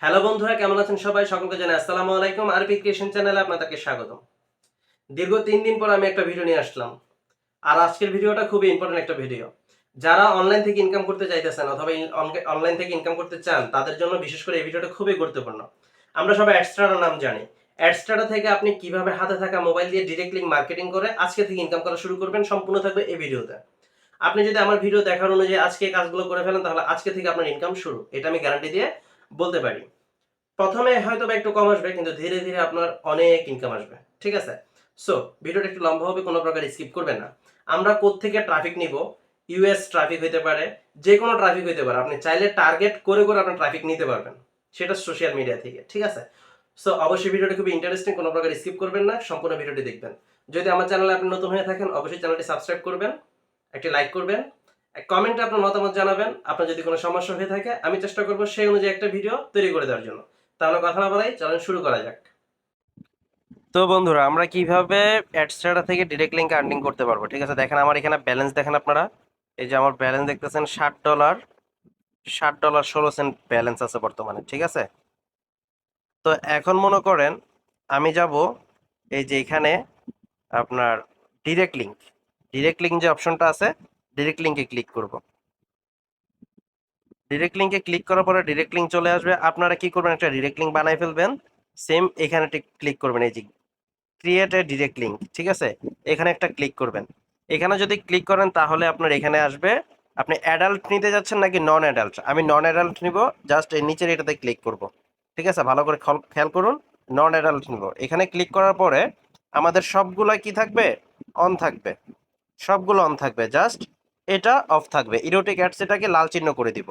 Hello বন্ধুরা, কেমন আছেন সবাই? সকলকে জানাই আসসালামু আলাইকুম। আরবি ক্রিয়েশন চ্যানেলে আপনাদেরকে স্বাগতম। দীর্ঘ ৩ দিন পর আমি একটা ভিডিও নিয়ে আসলাম। আর আজকের ভিডিওটা খুবই ইম্পোর্টেন্ট একটা ভিডিও। যারা অনলাইন থেকে ইনকাম করতে চাইতেছেন অথবা অনলাইন থেকে ইনকাম করতে চান, তাদের জন্য বিশেষ করে এই ভিডিওটা খুবই গুরুত্বপূর্ণ। আমরা সবাই অ্যাডস্টারের নাম জানি। অ্যাডস্টার থেকে আপনি কিভাবে হাতে থাকা মোবাইল দিয়ে ডিরেক্ট লিংক মার্কেটিং করে আজকে থেকে ইনকাম করা শুরু করবেন, সম্পূর্ণ থাকবে এই ভিডিওতে। আপনি যদি আমার ভিডিও দেখার অনুযায়ী আজকে এই কাজগুলো করে ফেলেন, তাহলে আজকে থেকে আপনার ইনকাম শুরু। এটা আমি গ্যারান্টি দিয়ে বলতে পারি। প্রথমে হয়তোবা একটু কম আসবে, কিন্তু ধীরে ধীরে আপনার অনেক ইনকাম আসবে। ঠিক আছে? সো ভিডিওটা একটু লম্বা হবে, কোনো প্রকার স্কিপ করবেন না। আমরা কোত্থেকে ট্রাফিক নিব? ইউএস ট্রাফিক হইতে পারে, যে কোনো ট্রাফিক হইতে পারে। আপনি চাইলে টার্গেট করে করে আপনার ট্রাফিক নিতে পারবেন, সেটা সোশ্যাল মিডিয়া থেকে। ঠিক আছে? সো অবশ্যই ভিডিওটা খুবই ইন্টারেস্টিং, কোনো প্রকার স্কিপ করবেন না, সম্পূর্ণ ভিডিওটি দেখবেন। যদি আমার চ্যানেলে আপনি নতুন হয়ে থাকেন, অবশ্যই চ্যানেলটি সাবস্ক্রাইব করবেন, একটি লাইক করবেন, এক কমেন্টে আপনার মতামত জানাবেন। আপনার যদি কোনো সমস্যা হয়ে থাকে, আমি চেষ্টা করব সেই অনুযায়ী একটা ভিডিও তৈরি করে দেওয়ার জন্য। তাহলে কথা না বলাই, চলেন শুরু করা যাক। তো বন্ধুরা, আমরা কিভাবে অ্যাডস্টারা থেকে ডিরেক্ট লিংক আর্নিং করতে পারবো? ঠিক আছে, দেখেন আমার এখানে ব্যালেন্স দেখেন আপনারা। এই যে আমার ব্যালেন্স দেখতেছেন $60.16 ব্যালেন্স আছে বর্তমানে। ঠিক আছে, তো এখন মনে করেন আমি যাব এই যে এখানে আপনার ডিরেক্ট লিংক যে অপশনটা আছে, ডিরেক্ট লিংকে ক্লিক করব। ডিরেক্ট লিংকে ক্লিক করার পরে ডিরেক্ট লিংক চলে আসবে। আপনারা কি করবেন, একটা ডিরেক্ট লিংক বানাই ফেলবেন। সেম এখানে ক্লিক করবেন, এই যে ক্রিয়েট এ ডিরেক্ট লিংক। ঠিক আছে, এখানে একটা ক্লিক করবেন। এখানে যদি ক্লিক করেন তাহলে আপনার এখানে আসবে আপনি অ্যাডাল্ট নিতে যাচ্ছেন নাকি নন অ্যাডাল্ট। আমি নন অ্যাডাল্ট নিব, জাস্ট এই নিচের এটাতে ক্লিক করব। ঠিক আছে, ভালো করে খেয়াল করুন, নন অ্যাডাল্ট নিব। এখানে ক্লিক করার পরে আমাদের সবগুলো কি থাকবে? অন থাকবে, সবগুলো অন থাকবে, জাস্ট এটা অফ থাকবে। ইরোটিক অ্যাডস এটাকে লাল চিহ্ন করে দিব।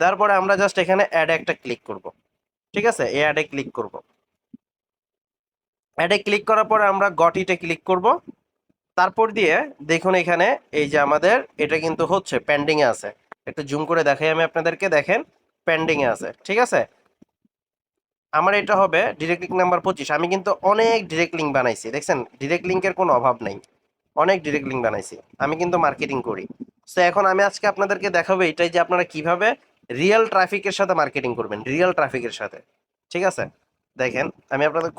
তারপরে আমরা জাস্ট এখানে অ্যাডে একটা ক্লিক করব। ঠিক আছে, এই অ্যাডে ক্লিক করব। অ্যাডে ক্লিক করার পরে আমরা গট ইটে ক্লিক করব। তারপর দিয়ে দেখুন এখানে এই যে আমাদের এটা কিন্তু হচ্ছে পেন্ডিং এ আছে। একটু জুম করে দেখাই আমি আপনাদেরকে, দেখেন পেন্ডিং এ আছে। ঠিক আছে, আমার এটা হবে ডিরেক্ট লিঙ্ক নাম্বার 25। আমি কিন্তু অনেক ডিরেক্ট লিঙ্ক বানাইছি, দেখছেন ডিরেক্ট লিঙ্কের কোনো অভাব নেই, অনেক ডিরেক্ট লিঙ্ক বানাইছি। আমি কিন্তু মার্কেটিং করি। তো এখন আমি আজকে আপনাদেরকে দেখাবো এটাই, যে আপনারা কিভাবে রিয়েল ট্রাফিকের সাথে মার্কেটিং করবেন, রিয়েল ট্রাফিকের সাথে। ঠিক আছে, দেখেন আমি আপনাদের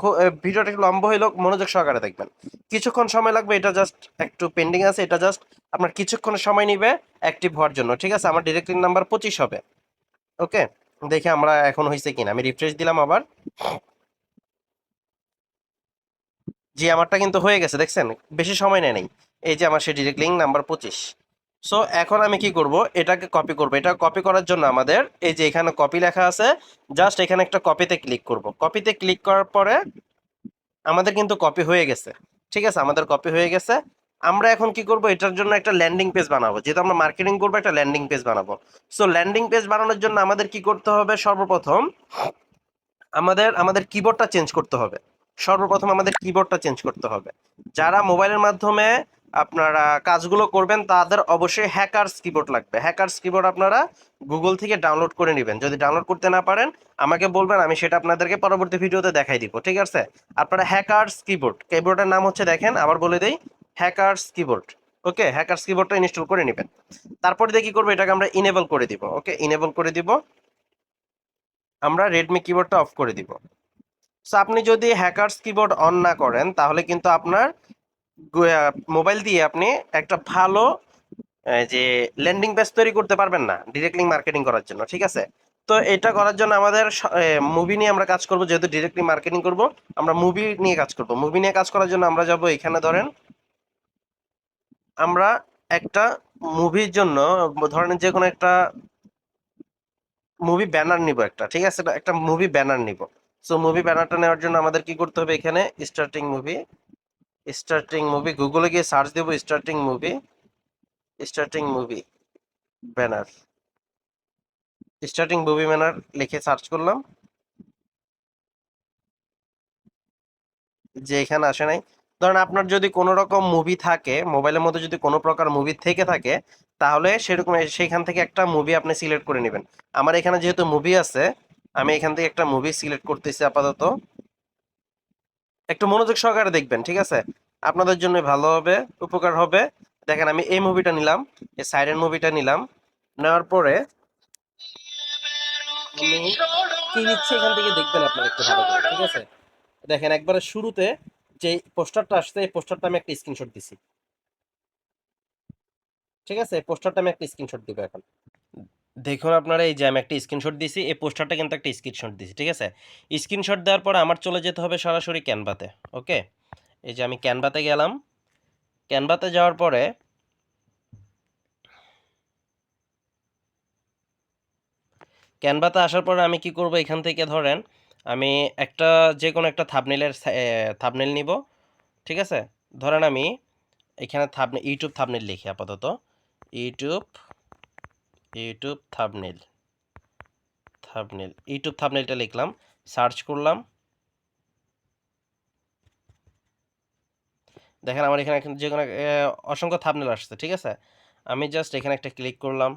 ভিডিওটা একটু লম্বা হইলেও মনোযোগ সহকারে দেখবেন। কিছুক্ষণ সময় লাগবে, এটা জাস্ট একটু পেন্ডিং আছে, এটা জাস্ট আপনার কিছুক্ষণ সময় নিবে অ্যাক্টিভ হওয়ার জন্য। ঠিক আছে, আমার ডিরেক্ট লিঙ্ক নাম্বার 25 হবে। ওকে, দেখে আমরা এখন হয়েছে কিনা, আমি রিফ্রেশ দিলাম আবার। জি, আমারটা কিন্তু হয়ে গেছে, দেখছেন বেশি সময় নেয় নাই। এই যে আমার সেই ডিরেক্ট লিঙ্ক নাম্বার 25। সো এখন আমি কি করব, এটাকে কপি করব। এটা কপি করার জন্য আমাদের এই যে এখানে কপি লেখা আছে, জাস্ট এখানে একটা কপিতে ক্লিক করব। কপিতে ক্লিক করার পরে আমাদের কিন্তু কপি হয়ে গেছে। ঠিক আছে, আমাদের কপি হয়ে গেছে। আমরা এখন কি করব, এটার জন্য একটা ল্যান্ডিং পেজ বানাবো। যেহেতু আমরা মার্কেটিং করবো, একটা ল্যান্ডিং পেজ বানাবো। সো ল্যান্ডিং পেজ বানানোর জন্য আমাদের কি করতে হবে, সর্বপ্রথম আমাদের কিবোর্ডটা চেঞ্জ করতে হবে। সর্বপ্রথম আমাদের কিবোর্ডটা চেঞ্জ করতে হবে। যারা মোবাইলের মাধ্যমে আপনারা কাজগুলো করবেন, তাদের অবশ্যই হ্যাকারস কিবোর্ড লাগবে। হ্যাকারস কিবোর্ড আপনারা গুগল থেকে ডাউনলোড করে নেবেন। যদি ডাউনলোড করতে না পারেন, আমাকে বলবেন, আমি সেটা আপনাদেরকে পরবর্তী ভিডিওতে দেখাই দিব। ঠিক আছে, আপনারা হ্যাকারস কিবোর্ডের নাম হচ্ছে, দেখেন আবার বলে দেই, হ্যাকারস কিবোর্ড। ওকে, হ্যাকারস কিবোর্ডটা ইনস্টল করে নেবেন। তারপরে দিয়ে কি করবো, এটাকে আমরা ইনেবল করে দিব। ওকে, ইনেবল করে দিব। আমরা রেডমি কিবোর্ডটা অফ করে দিব। সো আপনি যদি হ্যাকারস কিবোর্ড অন না করেন, তাহলে কিন্তু আপনার মোবাইল দিয়ে আপনি একটা ভালো যে ল্যান্ডিং পেজ তৈরি করতে পারবেন না ডিরেক্টলি মার্কেটিং করার জন্য। ঠিক আছে, তো এটা করার জন্য আমাদের মুভি নিয়ে আমরা কাজ করব। যেহেতু ডিরেক্টলি মার্কেটিং করব, আমরা মুভি নিয়ে কাজ করব। মুভি নিয়ে কাজ করার জন্য আমরা যাব এখানে, ধরেন আমরা একটা মুভির জন্য ধরেন যে কোনো একটা মুভি ব্যানার নিব একটা। ঠিক আছে, একটা মুভি ব্যানার নিব। সো মুভি ব্যানারটা নেওয়ার জন্য আমাদের কি করতে হবে, এখানে স্টার্টিং মুভি গুগলে গিয়ে সার্চ দেব, starting movie banner, starting movie banner লিখে সার্চ করলাম, যে এখানে আসে নাই। ধরেন আপনার যদি কোনো রকম মুভি থাকে, মোবাইলের মধ্যে যদি কোনো প্রকার মুভি থেকে থাকে, তাহলে সেরকম সেখান থেকে একটা মুভি আপনি সিলেক্ট করে নেবেন। আমার এখানে যেহেতু মুভি আছে, আমি এখান থেকে একটা মুভি সিলেক্ট করতেছি আপাতত। একটু মনোযোগ সহকারে দেখবেন। ঠিক আছে, আপনাদের জন্য ভালো হবে, উপকার হবে। দেখেন আমি এই মুভিটা নিলাম, এই সাইরেন মুভিটা নিলাম। নেওয়ার পরে আমি কি নিচ্ছে এখান থেকে দেখবেন আপনারা একটু ভালো করে, ঠিক আছে? দেখেন একবারে শুরুতে যে পোস্টারটা আসছে এই পোস্টারটা আমি একটা স্ক্রিনশট দিছি, ঠিক আছে? এই পোস্টারটা আমি একটা স্ক্রিনশট দিব এখন। দেখুন আপনারা এই যে আমি একটা স্ক্রিনশট দিছি, এই পোস্টারটা কিন্তু একটা স্ক্রিনশট দিছি, ঠিক আছে? স্ক্রিনশট দেওয়ার পর আমার চলে যেতে হবে সরাসরি ক্যানভাতে। ওকে, এই যে আমি ক্যানভাতে গেলাম। ক্যানভাতে যাওয়ার পরে ক্যানভাতে আসার পরে আমি কি করব, এখান থেকে ধরেন আমি একটা যে কোনো একটা থাবনেল নিব, ঠিক আছে? ধরেন আমি এখানে ইউটিউব থাবনেল লিখি আপাতত। ইউটিউব ইউটিউব থাবনেল ইউটিউব থাবনেলটা লিখলাম, সার্চ করলাম। দেখেন আমার এখানে যে কোনো অসংখ্য থাবনেল আসছে, ঠিক আছে? আমি জাস্ট এখানে একটা ক্লিক করলাম।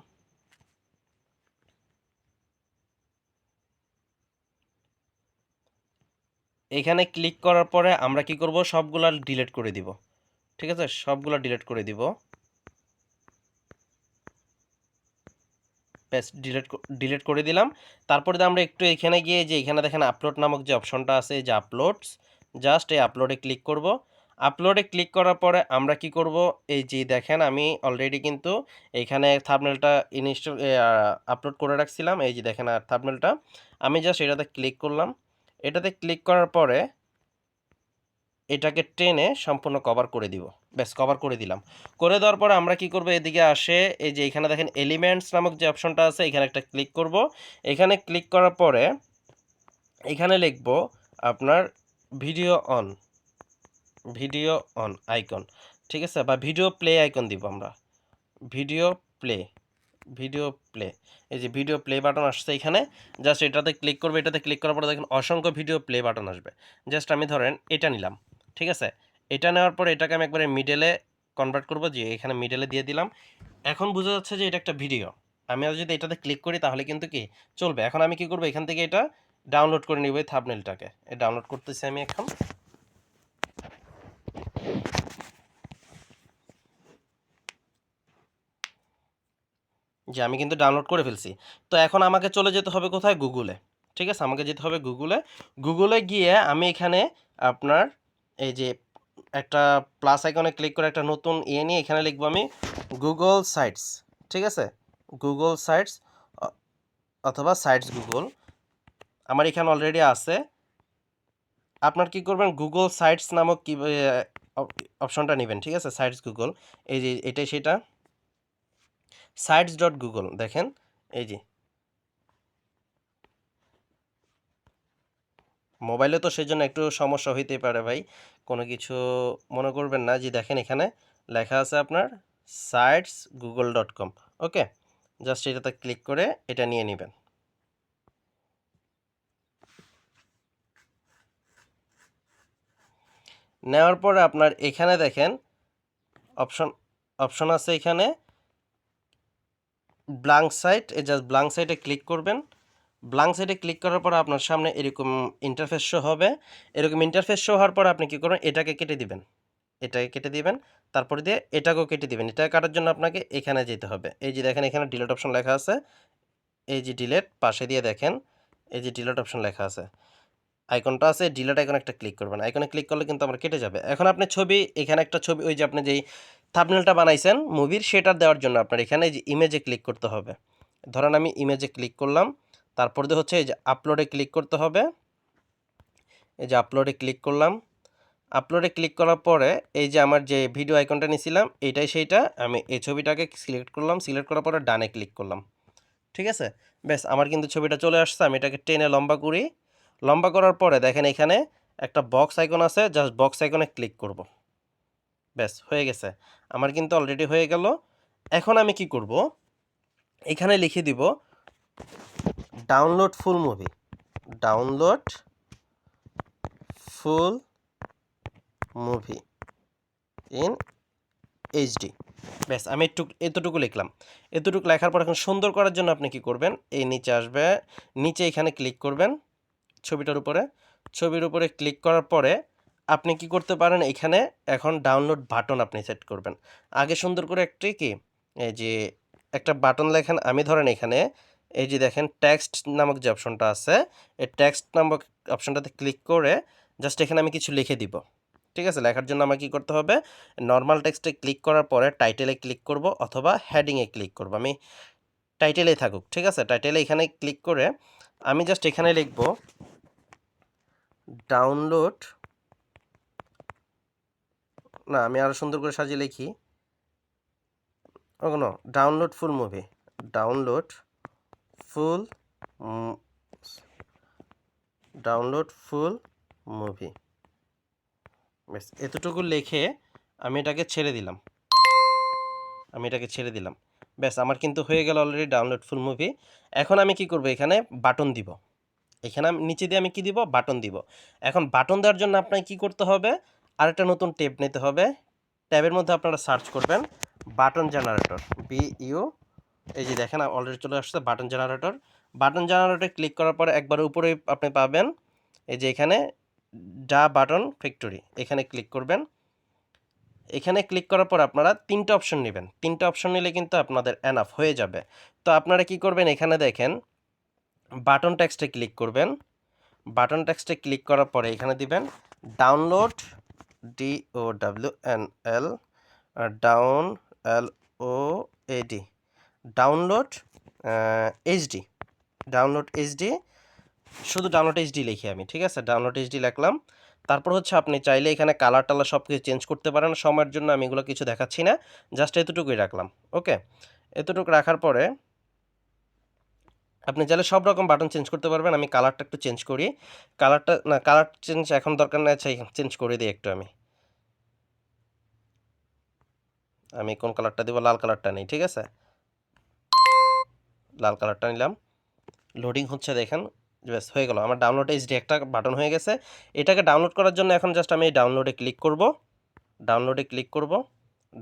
এখানে ক্লিক করার পরে আমরা কি করব, সবগুলা ডিলিট করে দিব, ঠিক আছে? সবগুলা ডিলিট করে দিব। ব্যাস ডিলিট করে দিলাম। তারপরে আমরা একটু এখানে গিয়ে যে এখানে দেখেন আপলোড নামক যে অপশনটা আছে, এই যে আপলোডস, জাস্ট এই আপলোডে ক্লিক করব। আপলোডে ক্লিক করার পরে আমরা কি করব, এই যে দেখেন আমি অলরেডি কিন্তু এখানে থাম্বনেলটা ইনস্টল আপলোড করে রাখছিলাম। এই যে দেখেন আর থাম্বনেলটা আমি জাস্ট এটাতে ক্লিক করলাম। এটাতে ক্লিক করার পরে এটাকে টেনে সম্পূর্ণ কভার করে দিব। ব্যাস কভার করে দিলাম। করে দেওয়ার পরে আমরা কি করব, এদিকে আসে এই যে এখানে দেখেন এলিমেন্টস নামক যে অপশনটা আছে, এখানে একটা ক্লিক করব। এখানে ক্লিক করার পরে এখানে লিখব আপনার video on video on icon, ঠিক আছে? বা ভিডিও প্লে আইকন দিব আমরা। ভিডিও প্লে ভিডিও প্লে এই যে ভিডিও প্লে বাটন আসছে এখানে, জাস্ট এটাতে ক্লিক করবে। এটাতে ক্লিক করার পরে দেখেন অসংখ্য ভিডিও প্লে বাটন আসবে। জাস্ট আমি ধরেন এটা নিলাম, ঠিক আছে? এটা নেওয়ার পরে এটাকে আমি একবারে মিডলে কনভার্ট করব, যে এখানে মিডলে দিয়ে দিলাম। এখন বোঝা যাচ্ছে যে এটা একটা ভিডিও। আমি আর যদি এটাতে ক্লিক করি তাহলে কিন্তু কি চলবে। এখন আমি কি করব, এখান থেকে এটা ডাউনলোড করে নিব, এই থাম্বনেলটাকে ডাউনলোড করতেছি আমি এখন। যে আমি কিন্তু ডাউনলোড করে ফেলছি। তো এখন আমাকে চলে যেতে হবে কোথায়, গুগলে, ঠিক আছে? আমাকে যেতে হবে গুগলে। গুগলে গিয়ে আমি এখানে আপনার এই যে একটা প্লাস আইকনে ক্লিক করে একটা নতুন নিয়ে এখানে লিখবো আমি গুগল সাইটস, ঠিক আছে? গুগল সাইটস অথবা সাইটস গুগল আমার এখানে অলরেডি আছে। আপনার কি করবেন, গুগল সাইটস নামক কি অপশনটা নেবেন, ঠিক আছে? সাইটস গুগল, এই যে এটাই সেটা, সাইটস ডট গুগল। দেখেন এই যে মোবাইলে তো সেজন্য একটু সমস্যা হইতেই পারে ভাই, কোনো কিছু মনে করবেন না। যে দেখেন এখানে লেখা আছে আপনার সাইটস গুগল ডট কম। ওকে, জাস্ট এটাতে ক্লিক করে এটা নিয়ে নেবেন। নেওয়ার পরে আপনার এখানে দেখেন অপশন অপশন আছে এখানে ব্ল্যাঙ্ক সাইট, এই জাস্ট ব্ল্যাঙ্ক সাইটে ক্লিক করবেন। ব্ল্যাঙ্ক সাইটে ক্লিক করার পর আপনার সামনে এরকম ইন্টারফেস শো হবে। এরকম ইন্টারফেস শো হওয়ার পর আপনি কী করবেন, এটাকে কেটে দিবেন। এটাকে কেটে দিবেন, তারপরে দিয়ে এটাকেও কেটে দিবেন। এটা কাটার জন্য আপনাকে এখানে যেতে হবে। এই যে দেখেন এখানে ডিলিট অপশন লেখা আছে, এই যে ডিলিট পাশে দিয়ে দেখেন এই যে ডিলিট অপশন লেখা আছে, আইকনটা আছে, ডিলিট আইকনে একটা ক্লিক করবেন। আইকনে ক্লিক করলে কিন্তু আমার কেটে যাবে। এখন আপনি ছবি, এখানে একটা ছবি, ওই যে আপনি যেই থাম্বনেলটা বানাইছেন মুভির, সেটা দেওয়ার জন্য আপনার এখানে এই যে ইমেজে ক্লিক করতে হবে। ধরেন আমি ইমেজে ক্লিক করলাম, তারপর দিয়ে হচ্ছে এই যে আপলোডে ক্লিক করতে হবে। এই যে আপলোডে ক্লিক করলাম। আপলোডে ক্লিক করার পরে এই যে আমার যে ভিডিও আইকনটা নিয়েছিলাম এইটাই সেইটা, আমি এই ছবিটাকে সিলেক্ট করলাম। সিলেক্ট করার পরে ডানে ক্লিক করলাম, ঠিক আছে? ব্যাস আমার কিন্তু ছবিটা চলে আসছে। আমি এটাকে টেনে লম্বা করি। লম্বা করার পরে দেখেন এখানে একটা বক্স আইকন আছে, জাস্ট বক্স আইকনে ক্লিক করব। ব্যাস হয়ে গেছে, আমার কিন্তু অলরেডি হয়ে গেল। এখন আমি কি করব, এখানে লিখে দিব download full movie, download full movie in HD. ব্যাস আমি এতটুকু লিখলাম। এতটুকু লেখার পর এখন সুন্দর করার জন্য আপনি কি করবেন, এই নিচে আসবে, নিচে এখানে ক্লিক করবেন ছবিটার উপরে। ছবির উপরে ক্লিক করার পরে আপনি কি করতে পারেন, এখানে এখন ডাউনলোড বাটন আপনি সেট করবেন। আগে সুন্দর করে একটি কি এই যে একটা বাটন লেখেন, আমি ধরেন এখানে এই যে দেখেন টেক্সট নামক যে অপশনটা আছে, এই টেক্সট নামক অপশনটাতে ক্লিক করে জাস্ট এখানে আমি কিছু লিখে দিব। ঠিক আছে, লেখার জন্য আমার কী করতে হবে, নর্মাল টেক্সটে ক্লিক করার পরে টাইটেলে ক্লিক করব অথবা হেডিংয়ে ক্লিক করব। আমি টাইটেলেই থাকুক, ঠিক আছে, টাইটেলে এখানে ক্লিক করে আমি জাস্ট এখানে লিখব ডাউনলোড, না আমি আরও সুন্দর করে সাজিয়ে লিখি, কোনো ডাউনলোড ফুল মুভি, ডাউনলোড ফুল ডাউনলোড ফুল মুভি। ব্যাস এতটুকু লিখে আমি এটাকে ছেড়ে দিলাম, ব্যাস আমার কিন্তু হয়ে গেল অলরেডি ডাউনলোড ফুল মুভি। এখন আমি কি করব, এখানে বাটন দিব, এখানে নিচে দিয়ে আমি কি দিব, বাটন দিব। এখন বাটন দেওয়ার জন্য আপনাকে কি করতে হবে, আরেকটা নতুন ট্যাব নিতে হবে। ট্যাবের মধ্যে আপনারা সার্চ করবেন বাটন জেনারেটর, BU, এই যে দেখেন অলরেডি চলে আসছে বাটন জেনারেটর। বাটন জেনারেটরে ক্লিক করার পরে একবার উপরে আপনি পাবেন এই যে এখানে ডা বাটন ফ্যাক্টরি, এখানে ক্লিক করবেন। এখানে ক্লিক করার পর আপনারা 3টা অপশন নেবেন, 3টা অপশন নিলে কিন্তু আপনাদের এনাফ হয়ে যাবে। তো আপনারা কি করবেন, এখানে দেখেন বাটন টেক্সটে ক্লিক করবেন। বাটন টেক্সটে ক্লিক করার পরে এখানে দিবেন download, DOWNL, down LOAD, download HD, download HD, শুধু ডাউনলোড HD লিখি আমি, ঠিক আছে, ডাউনলোড HD লিখলাম। তারপর হচ্ছে আপনি চাইলে এখানে কালার টালার সব কিছু চেঞ্জ করতে পারেন, সময়ের জন্য আমি এগুলো কিছু দেখাচ্ছি না, জাস্ট এতটুকুই রাখলাম। ওকে, এতটুকু রাখার পরে আপনি চাইলে সব রকম বাটন চেঞ্জ করতে পারবেন। আমি কালারটা একটু চেঞ্জ করি, কালারটা না, কালার চেঞ্জ এখন দরকার নেই, আচ্ছা চেঞ্জ করে দিই একটু। আমি কোন কালারটা দেবো, লাল কালারটা নেই, ঠিক আছে, লাল কালারটা নিলাম। লোডিং হচ্ছে দেখেন, ব্যাস হয়ে গেল, আমার ডাউনলোড HD একটা বাটন হয়ে গেছে। এটাকে ডাউনলোড করার জন্য এখন জাস্ট আমি ডাউনলোডে ক্লিক করব,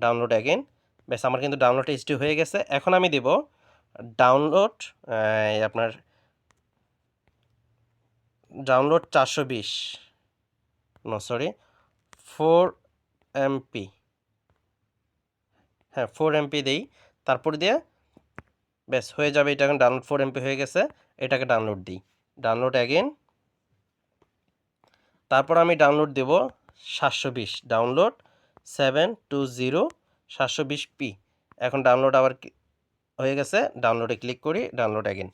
ডাউনলোড অ্যাগেন, ব্যাস আমার কিন্তু ডাউনলোড HD হয়ে গেছে। এখন আমি দেব ডাউনলোড, আপনার ডাউনলোড 420, নো সরি 4 MB, হ্যাঁ 4 MB দেই, তারপর দিয়ে ব্যাস হয়ে যাবে। এটা এখন ডাউনলোড 4 MB হয়ে গেছে, এটাকে ডাউনলোড দিই, ডাউনলোড অ্যাগেন, তারপর আমি ডাউনলোড দেব 720, ডাউনলোড 720 720p। এখন ডাউনলোড আবার হয়ে গেছে, ডাউনলোডে ক্লিক করি, ডাউনলোড অ্যাগেন,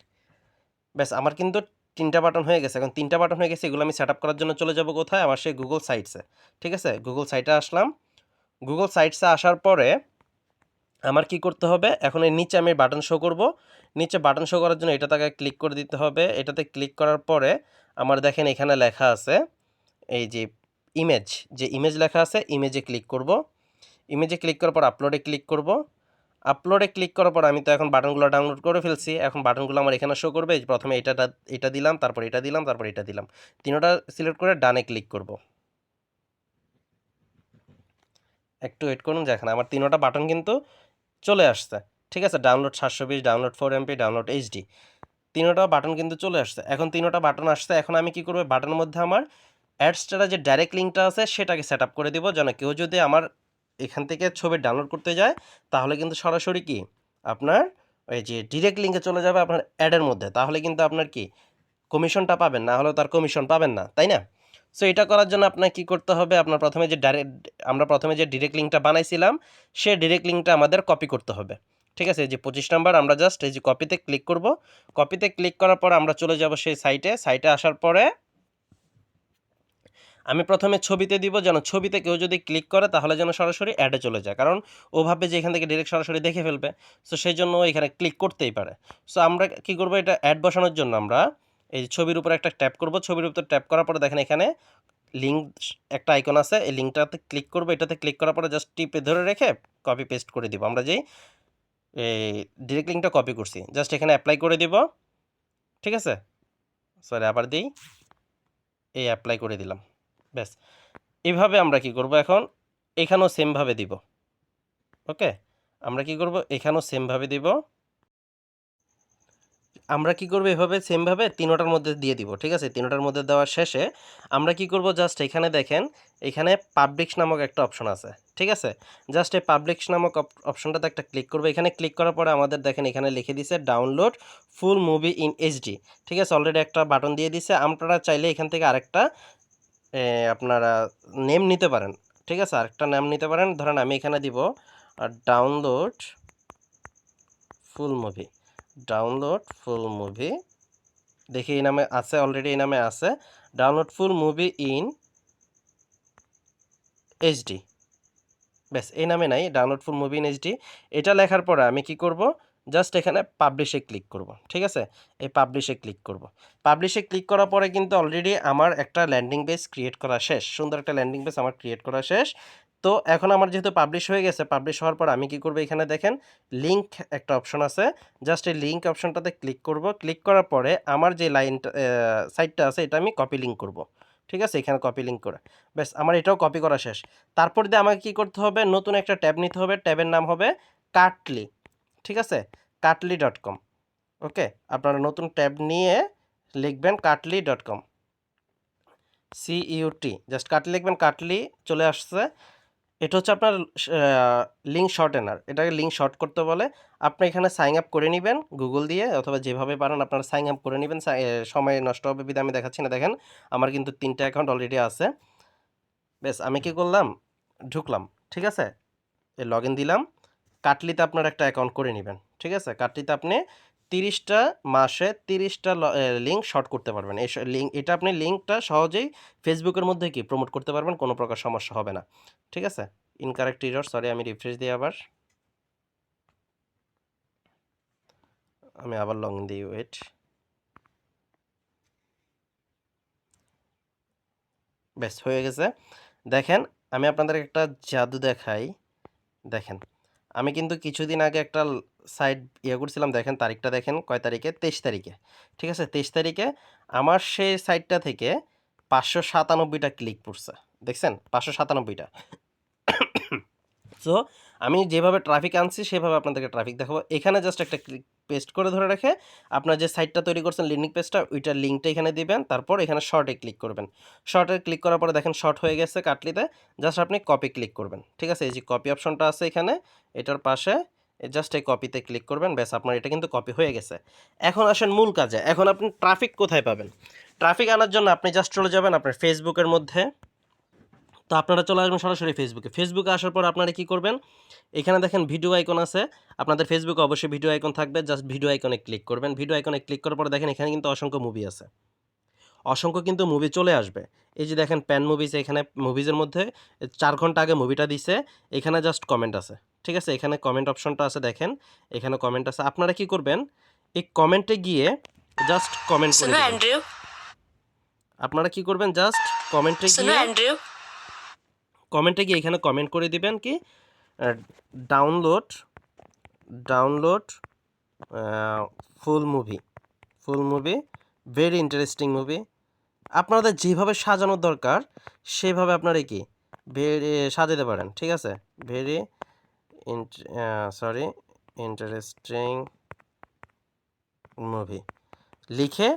ব্যাস আমার কিন্তু 3টা বাটন হয়ে গেছে। এখন 3টা বাটন হয়ে গেছে, এগুলো আমি সেট আপ করার জন্য চলে যাব কোথায়, আমার সেই গুগল সাইটসে, ঠিক আছে, গুগল সাইটে আসলাম। গুগল সাইটসে আসার পরে আমার কি করতে হবে, এখন এর নিচে আমি বাটন শো করব। নিচে বাটন শো করার জন্য এটাতে ক্লিক করে দিতে হবে। এটাতে ক্লিক করার পরে আমার দেখেন এখানে লেখা আছে এই যে ইমেজ, যে ইমেজ লেখা আছে, ইমেজে ক্লিক করব। ইমেজে ক্লিক করার পর আপলোডে ক্লিক করব। আপলোডে ক্লিক করার পর আমি তো এখন বাটনগুলো ডাউনলোড করে ফেলছি, এখন বাটনগুলো আমার এখানে শো করবে। প্রথমে এটা দিলাম, তারপর এটা দিলাম, তারপর এটা দিলাম, তিনটা সিলেক্ট করে ডানে ক্লিক করব। একটু ওয়েট করুন, দেখেন আমার তিনটা বাটন কিন্তু চলে আসছে, ঠিক আছে, download 720, download 4 MB, download HD, তিনটা বাটন কিন্তু চলে আসছে। এখন তিনটা বাটন আসছে, এখন আমি কি করব, বাটনের মধ্যে আমার অ্যাডসটা যে ডাইরেক্ট লিঙ্কটা আছে সেটাকে সেট আপ করে দিব, যেন কেউ যদি আমার এখান থেকে ছবি ডাউনলোড করতে যায় তাহলে কিন্তু সরাসরি কি আপনার ওই যে ডিরেক্ট লিঙ্কে চলে যাবে আপনার অ্যাডের মধ্যে, তাহলে কিন্তু আপনার কি কমিশনটা পাবেন, না হলেও তার কমিশন পাবেন না, তাই না? সো এটা করার জন্য আপনার কি করতে হবে, আপনার আমরা প্রথমে যে ডিরেক্ট লিঙ্কটা বানাইছিলাম সেই ডিরেক্ট লিঙ্কটা আমাদের কপি করতে হবে, ঠিক আছে। এই যে 25 নাম্বার, আমরা জাস্ট এই যে কপিতে ক্লিক করব। কপিতে ক্লিক করার পর আমরা চলে যাব সেই সাইটে আসার পরে আমি প্রথমে ছবিতে দিব, যেন ছবিতে কেউ যদি ক্লিক করে তাহলে যেন সরাসরি অ্যাডে চলে যায়, কারণ ও ভাববে যে এখান থেকে ডিরেক্ট সরাসরি দেখে ফেলবে। সো সেই জন্য ও এখানে ক্লিক করতেই পারে। সো আমরা কি করব, এটা অ্যাড বসানোর জন্য আমরা এই ছবির উপর একটা ট্যাপ করব। ছবির উপর ট্যাপ করার পরে দেখেন এখানে লিঙ্ক একটা আইকন আছে, এই লিঙ্কটাতে ক্লিক করব। এটাতে ক্লিক করার পরে জাস্ট টিপে ধরে রেখে কপি পেস্ট করে দিব। আমরা যেই এই ডিরেক্ট লিঙ্কটা কপি করছি জাস্ট এখানে অ্যাপ্লাই করে দিব, ঠিক আছে, সরি আবার দিই, এই অ্যাপ্লাই করে দিলাম, ব্যাস। এভাবে আমরা কি করব, এখন এখানেও সেমভাবে দিব। ওকে, আমরা কি করব, এখানেও সেমভাবে দিব। আমরা কি করব এভাবে সেমভাবে তিনোটার মধ্যে দিয়ে দিব, ঠিক আছে? তিনোটার মধ্যে দেওয়ার শেষে আমরা কি করব, জাস্ট এখানে দেখেন, এখানে পাবলিশ নামক একটা অপশন আছে, ঠিক আছে? জাস্ট এই পাবলিশ নামক অপশনটাতে একটা ক্লিক করব। এখানে ক্লিক করার পরে আমাদের দেখেন এখানে লিখে দিছে download full movie in HD, ঠিক আছে? অলরেডি একটা বাটন দিয়ে দিছে। আপনারা চাইলে এখান থেকে আরেকটা আপনারা নেম নিতে পারেন, ঠিক আছে? আরেকটা নাম নিতে পারেন। ধরেন আমি এখানে দিব download full movie, download full movie, দেখি এই নামে আছে, অলরেডি এই নামে আছে, download full movie in HD. ব্যাস এই নামে নাই, download full movie in HD. এটা লেখার পরে আমি কি করব, জাস্ট এখানে পাবলিশে ক্লিক করব, ঠিক আছে? এই পাবলিশে ক্লিক করব। পাবলিশে ক্লিক করার পরে কিন্তু অলরেডি আমার একটা ল্যান্ডিং পেজ ক্রিয়েট করা শেষ, সুন্দর একটা ল্যান্ডিং পেজ আমার ক্রিয়েট করা শেষ। তো এখন আমার যেহেতু পাবলিশ হয়ে গেছে, পাবলিশ হওয়ার পর আমি কি করব, এখানে দেখেন লিঙ্ক একটা অপশন আছে, জাস্ট এই লিঙ্ক অপশনটাতে ক্লিক করব। ক্লিক করার পরে আমার যে লাইনটা সাইটটা আছে এটা আমি কপি লিঙ্ক করব, ঠিক আছে? এখানে কপি লিঙ্ক করে ব্যাস আমার এটাও কপি করা শেষ। তারপর দিয়ে আমাকে কি করতে হবে, নতুন একটা ট্যাব নিতে হবে, ট্যাবের নাম হবে কার্টলি, ঠিক আছে? কার্টলি.com। ওকে, আপনারা নতুন ট্যাব নিয়ে লিখবেন কার্টলি.com, CUT, জাস্ট কার্টলি লিখবেন, কার্টলি চলে আসছে। এটা হচ্ছে আপনার লিঙ্ক শর্টেনার, এটাকে লিঙ্ক শর্ট করতে বলে। আপনি এখানে সাইন আপ করে নেবেন গুগল দিয়ে, অথবা যেভাবে পারেন আপনারা সাইন আপ করে নেবেন। সময় নষ্ট হবে বিধায় আমি দেখাচ্ছি না। দেখেন আমার কিন্তু 3টা অ্যাকাউন্ট অলরেডি আছে। বেশ আমি কি করলাম, ঢুকলাম, ঠিক আছে? লগ ইন দিলাম। কাটলিতে আপনার একটা অ্যাকাউন্ট করে নেবেন, ঠিক আছে? কাটলিতে আপনি 30টা মাসে 30টা লিঙ্ক শর্ট করতে পারবেন। এই লিঙ্ক, এটা আপনি লিঙ্কটা সহজেই ফেসবুকের মধ্যে কি প্রমোট করতে পারবেন, কোনো প্রকার সমস্যা হবে না, ঠিক আছে? ইনকারেক্ট এরর, সরি, আমি রিফ্রেশ দিই আবার, আমি আবার লগ ইন দিই, ওয়েট। ব্যাস হয়ে গেছে। দেখেন আমি আপনাদের একটা জাদু দেখাই, দেখেন আমি কিন্তু কিছুদিন আগে একটা সাইট করছিলাম, দেখেন তারিখটা দেখেন কয় তারিখে, 23 তারিখে, ঠিক আছে? 23 তারিখে আমার সেই সাইটটা থেকে 597টা ক্লিক পড়ছে, দেখছেন? 597টা। সো আমি যেভাবে ট্রাফিক আনছি সেভাবে আপনাদেরকে ট্রাফিক দেখাবো। এখানে জাস্ট একটা ক্লিক পেস্ট করে ধরে রেখে আপনার যে সাইটটা তৈরি করছেন ল্যান্ডিং পেজটা, ওইটার লিঙ্কটা এখানে দিবেন, তারপর এখানে শর্টে ক্লিক করবেন। শর্টে ক্লিক করার পরে দেখেন শর্ট হয়ে গেছে কাটলিতে, জাস্ট আপনি কপি ক্লিক করবেন, ঠিক আছে? এই যে কপি অপশনটা আছে এখানে, এটার পাশে জাস্ট এই কপিতে ক্লিক করবেন, ব্যাস আপনার এটা কিন্তু কপি হয়ে গেছে। এখন আসেন মূল কাজে, এখন আপনি ট্রাফিক কোথায় পাবেন? ট্রাফিক আনার জন্য আপনি জাস্ট চলে যাবেন আপনার ফেসবুকের মধ্যে। তো আপনারা চলে আসবেন সরাসরি ফেসবুকে। ফেসবুকে আসার পর আপনারা কি করবেন, এখানে দেখেন ভিডিও আইকন আছে, আপনাদের ফেসবুকে অবশ্যই ভিডিও আইকন থাকবে, জাস্ট ভিডিও আইকনে ক্লিক করবেন। ভিডিও আইকনে ক্লিক করার পরে দেখেন এখানে কিন্তু অসংখ্য মুভি আছে, অসংখ্য কিন্তু মুভি চলে আসবে। এই যে দেখেন প্যান মুভিজ, এখানে মুভিজের মধ্যে 4 ঘন্টা আগে মুভিটা দিছে, এখানে জাস্ট কমেন্ট আছে, ঠিক আছে? এখানে কমেন্ট অপশনটা আছে, দেখেন এখানে কমেন্ট আছে। আপনারা কি করবেন, এই কমেন্টে গিয়ে জাস্ট কমেন্ট করে দিবেন। আপনারা কি করবেন, জাস্ট কমেন্টে গিয়ে এখানে কমেন্ট করে দিবেন কি, download download full movie, full movie, very interesting movie. আপনাদের যেভাবে সাজানোর দরকার সেভাবে আপনারা কি ভেরি সাজাতে পারেন, ঠিক আছে? ভেরি ইন্টারেস্টিং মুভি লিখে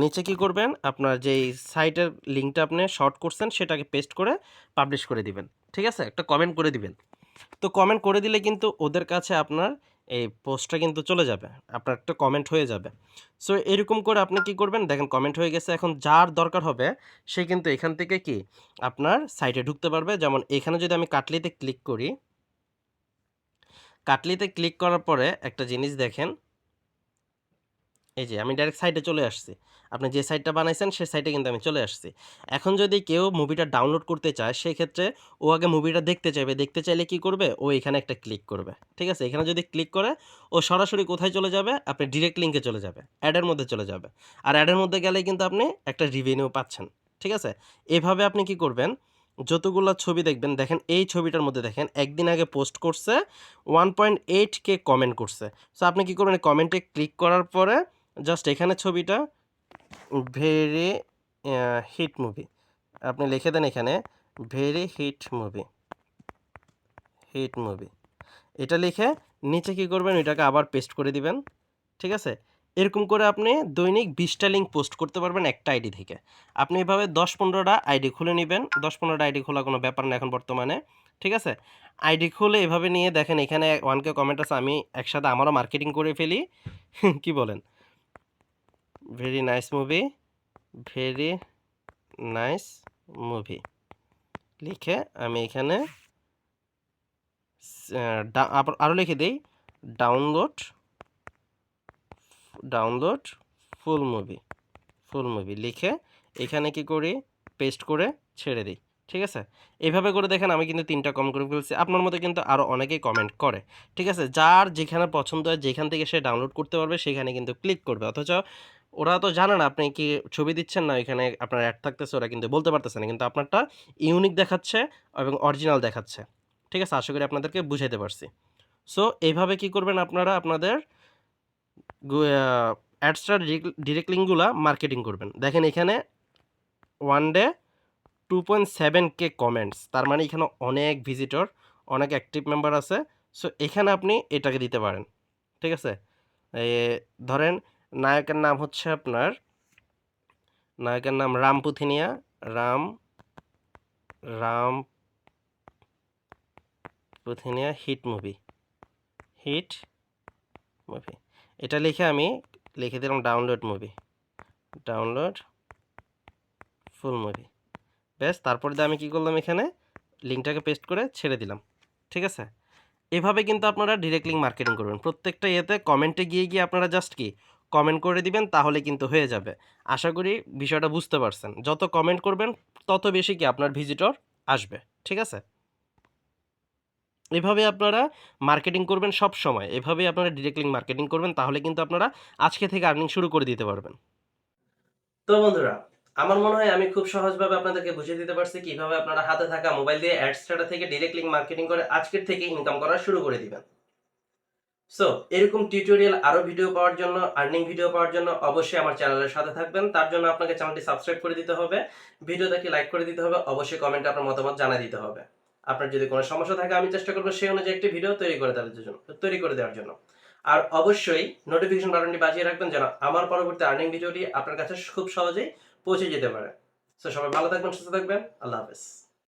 নিচে কি করবেন, আপনার যেই সাইটের লিঙ্কটা আপনি শর্ট করছেন সেটাকে পেস্ট করে পাবলিশ করে দিবেন, ঠিক আছে? একটা কমেন্ট করে দিবেন। তো কমেন্ট করে দিলে কিন্তু ওদের কাছে আপনার এই পোস্টটা কিন্তু চলে যাবে, আপনার একটা কমেন্ট হয়ে যাবে। সো এরকম করে আপনি কি করবেন, দেখেন কমেন্ট হয়ে গেছে। এখন যার দরকার হবে সে কিন্তু এখান থেকে কি আপনার সাইটে ঢুকতে পারবে। যেমন এখানে যদি আমি কাটলিতে ক্লিক করি, কাটলিতে ক্লিক করার পরে একটা জিনিস দেখেন, এই যে আমি ডাইরেক্ট সাইটে চলে আসছি। আপনি যে সাইটটা বানাইছেন সেই সাইটে কিন্তু আমি চলে আসছি। এখন যদি কেউ মুভিটা ডাউনলোড করতে চায় সেক্ষেত্রে ও আগে মুভিটা দেখতে চাইবে। দেখতে চাইলে কি করবে? ও এখানে একটা ক্লিক করবে। ঠিক আছে? এখানে যদি ক্লিক করে ও সরাসরি কোথায় চলে যাবে? আপনি ডিরেক্ট লিঙ্কে চলে যাবে। অ্যাডের মধ্যে চলে যাবে। আর অ্যাডের মধ্যে গেলেই কিন্তু আপনি একটা রেভিনিউ পাচ্ছেন। ঠিক আছে? এভাবে আপনি কি করবেন? যতগুলা ছবি দেখবেন, দেখেন এই ছবিটার মধ্যে দেখেন একদিন আগে পোস্ট করছে, 1.8K কমেন্ট করছে। সো আপনি কি করবেন? কমেন্টে ক্লিক করার পরে জাস্ট এখানে ছবিটা ভেরি হিট মুভি আপনি লিখে দেন এখানে, ভেরি হিট মুভি, এটা লিখে নিচে কি করবেন, এটাকে আবার পেস্ট করে দিবেন। ঠিক আছে? এরকম করে আপনি দৈনিক 20টা লিঙ্ক পোস্ট করতে পারবেন একটা আইডি থেকে। আপনি এভাবে 10-15টা আইডি খুলে নিবেন। 10-15টা আইডি খোলা কোনো ব্যাপার না এখন বর্তমানে। ঠিক আছে? আইডি খুলে এভাবে নিয়ে দেখেন এখানে 1K কমেন্ট আছে। আমি একসাথে আমারও মার্কেটিং করে ফেলি। কি বলেন? Very nice movie, very nice movie লিখে আমি এখানে আরও লিখে দেই ডাউনলোড ডাউনলোড ফুল মুভি লিখে এখানে কি করি পেস্ট করে ছেড়ে দিই। ঠিক আছে? এইভাবে করে দেখেন আমি কিন্তু 3টা কম করে ফেলছি। আপনার মতো কিন্তু আরও অনেকেই কমেন্ট করে। ঠিক আছে? যার যেখানে পছন্দ হয় যেখান থেকে সে ডাউনলোড করতে পারবে সেখানে কিন্তু ক্লিক করবে। অথচ ওরা তো জানে না আপনি কি ছবি দিচ্ছেন না এখানে আপনার অ্যাড থাকতেছে ওরা কিন্তু বলতে পারতেছে না। কিন্তু আপনারটা ইউনিক দেখাচ্ছে এবং অরিজিনাল দেখাচ্ছে। ঠিক আছে? আশা করি আপনাদেরকে বুঝাইতে পারছি। সো এইভাবে কি করবেন আপনারা আপনাদের অ্যাডস্টার ডিরেক্ট লিঙ্কগুলা মার্কেটিং করবেন। দেখেন এখানে 1 ডে 2.7K কমেন্টস। তার মানে এখানে অনেক ভিজিটর, অনেক অ্যাক্টিভ মেম্বার আছে। সো এখানে আপনি এটাকে দিতে পারেন। ঠিক আছে? এ ধরেন নায়কের নাম হচ্ছে আপনার নায়কের নাম রাম পুথিনিয়া, রাম রাম পুথিনিয়া হিট মুভি। এটা লিখে আমি লিখে দিলাম ডাউনলোড ফুল মুভি। ব্যাস তারপর দিয়ে আমি কি করলাম এখানে লিঙ্কটাকে পেস্ট করে ছেড়ে দিলাম। ঠিক আছে? এভাবে কিন্তু আপনারা ডিরেক্ট লিঙ্ক মার্কেটিং করবেন। প্রত্যেকটা ইয়েতে কমেন্টে গিয়ে আপনারা জাস্ট কি কমেন্ট করে দিবেন তাহলে কিন্তু হয়ে যাবে। আশা করি বিষয়টা বুঝতে পারছেন। যত কমেন্ট করবেন তত বেশি কি আপনার ভিজিটর আসবে। ঠিক আছে? এভাবে আপনারা মার্কেটিং করবেন সবসময়। এভাবেই আপনারা ডিরেক্ট লিঙ্ক মার্কেটিং করবেন তাহলে কিন্তু আপনারা আজকে থেকে আর্নিং শুরু করে দিতে পারবেন। তো বন্ধুরা আমার মনে হয় আমি খুব সহজভাবে আপনাদেরকে বুঝিয়ে দিতে পারছি কিভাবে আপনারা হাতে থাকা মোবাইল দিয়ে অ্যাডস স্টার্টার থেকে ডিরেক্ট লিঙ্ক মার্কেটিং করে আজকের থেকে ইনকাম করা শুরু করে দিবেন। সো এরকম টিউটোরিয়াল আরো ভিডিও পাওয়ার জন্য আর্নিং ভিডিও পাওয়ার জন্য অবশ্যই আমার চ্যানেলের সাথে থাকবেন। তার জন্য আপনাকে চ্যানেলটি সাবস্ক্রাইব করে দিতে হবে, ভিডিওটাকে লাইক করে দিতে হবে, অবশ্যই কমেন্টে আপনার মতামত জানিয়ে দিতে হবে। আপনার যদি কোনো সমস্যা থাকে আমি চেষ্টা করব সেই অনুযায়ী একটি ভিডিও তৈরি করে দেওয়ার জন্য। আর অবশ্যই নোটিফিকেশন বাটনটি বাজিয়ে রাখবেন যেন আমার পরবর্তী আর্নিং ভিডিওটি আপনার কাছে খুব সহজেই পৌঁছে যেতে পারে। সো সবাই ভালো থাকবেন, সুস্থ থাকবেন। আল্লাহ হাফেজ।